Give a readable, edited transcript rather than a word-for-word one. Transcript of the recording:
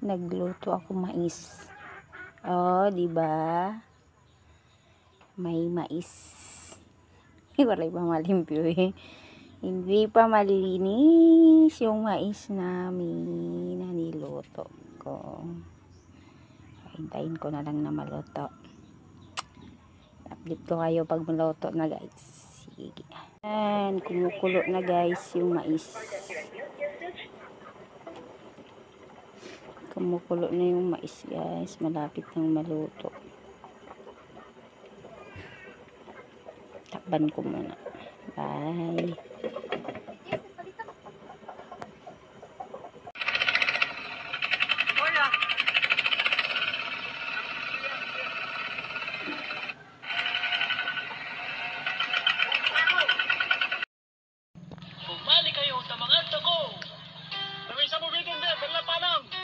Nagluto ako mais. Oh, di ba? May mais. Wala pa malimpyo eh. Hindi pa malinis yung mais namin na niluto ko. Hintayin ko na lang na maluto. Update ko kayo pag maluto na, guys. Sige. Yan, kumukulo na, guys, yung mais. Kumukulo na yung mais, guys. Malapit nang maluto. Takban ko muna. Bye. Bumalik kayo sa mga ko. Sabi sa mo bitin de, bala pa lang.